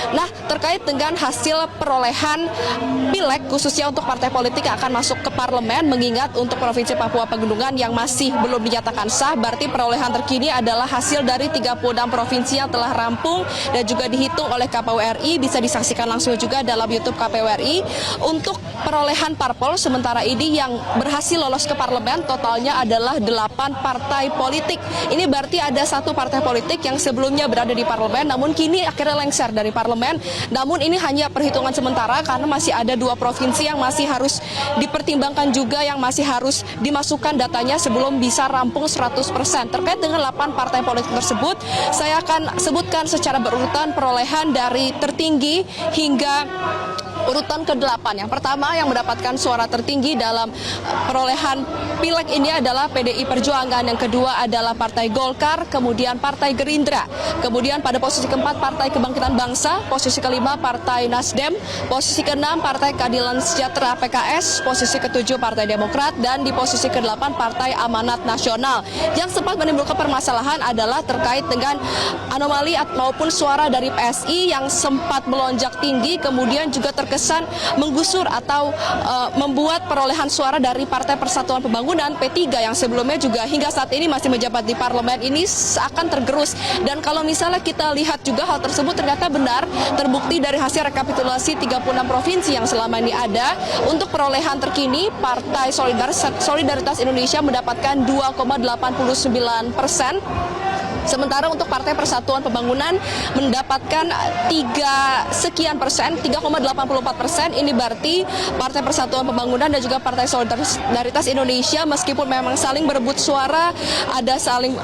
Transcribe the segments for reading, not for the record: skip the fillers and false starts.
Nah, terkait dengan hasil perolehan pileg khususnya untuk partai politik yang akan masuk ke parlemen, mengingat untuk Provinsi Papua Pegunungan yang masih belum dinyatakan sah, berarti perolehan terkini adalah hasil dari 36 provinsi yang telah rampung dan juga dihitung oleh KPU RI, bisa disaksikan langsung juga dalam YouTube KPU RI. Untuk perolehan parpol sementara ini yang berhasil lolos ke parlemen totalnya adalah 8 partai politik. Ini berarti ada satu partai politik yang sebelumnya berada di parlemen, namun kini akhirnya lengser dari parlemen. Namun ini hanya perhitungan sementara karena masih ada 2 provinsi yang masih harus dipertimbangkan juga, yang masih harus dimasukkan datanya sebelum bisa rampung 100%. Terkait dengan 8 partai politik tersebut, saya akan sebutkan secara berurutan perolehan dari tertinggi hingga urutan ke-8. Yang pertama yang mendapatkan suara tertinggi dalam perolehan pileg ini adalah PDI Perjuangan, yang kedua adalah Partai Golkar, kemudian Partai Gerindra, kemudian pada posisi keempat Partai Kebangkitan Bangsa, posisi kelima Partai Nasdem, posisi keenam Partai Keadilan Sejahtera PKS, posisi ketujuh Partai Demokrat, dan di posisi ke-8 Partai Amanat Nasional. Yang sempat menimbulkan permasalahan adalah terkait dengan anomali maupun suara dari PSI yang sempat melonjak tinggi, kemudian juga terkesan menggusur atau membuat perolehan suara dari Partai Persatuan Pembangunan P3 yang sebelumnya juga hingga saat ini masih menjabat di parlemen ini seakan tergerus. Dan kalau misalnya kita lihat juga hal tersebut ternyata benar, terbukti dari hasil rekapitulasi 36 provinsi yang selama ini ada. Untuk perolehan terkini, Partai Solidaritas Indonesia mendapatkan 2,89%. Sementara untuk Partai Persatuan Pembangunan mendapatkan 3,84%. Ini berarti Partai Persatuan Pembangunan dan juga Partai Solidaritas Indonesia meskipun memang saling berebut suara, ada saling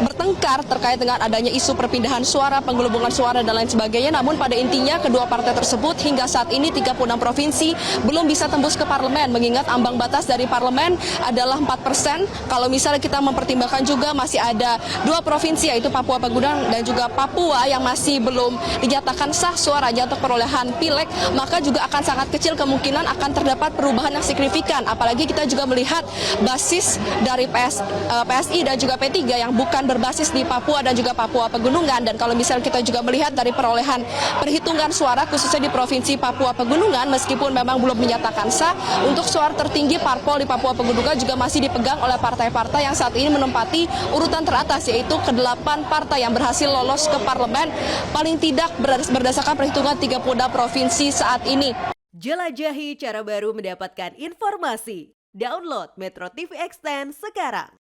bertengkar terkait dengan adanya isu perpindahan suara, penggelembungan suara dan lain sebagainya. Namun pada intinya kedua partai tersebut hingga saat ini 36 provinsi belum bisa tembus ke parlemen, mengingat ambang batas dari parlemen adalah 4%. Kalau misalnya kita mempertimbangkan juga masih ada 2 provinsi, yaitu Papua Pegunungan dan juga Papua yang masih belum dinyatakan sah suaranya untuk perolehan pileg, maka juga akan sangat kecil kemungkinan akan terdapat perubahan yang signifikan. Apalagi kita juga melihat basis dari PSI dan juga P3 yang bukan berbasis di Papua dan juga Papua Pegunungan. Dan kalau misalnya kita juga melihat dari perolehan perhitungan suara khususnya di Provinsi Papua Pegunungan, meskipun memang belum dinyatakan sah, untuk suara tertinggi parpol di Papua Pegunungan juga masih dipegang oleh partai-partai yang saat ini menempati urutan teratas, yaitu ke-8 partai yang berhasil lolos ke parlemen, paling tidak berdasarkan perhitungan 36 provinsi saat ini. Jelajahi cara baru mendapatkan informasi. Download Metro TV Extend sekarang.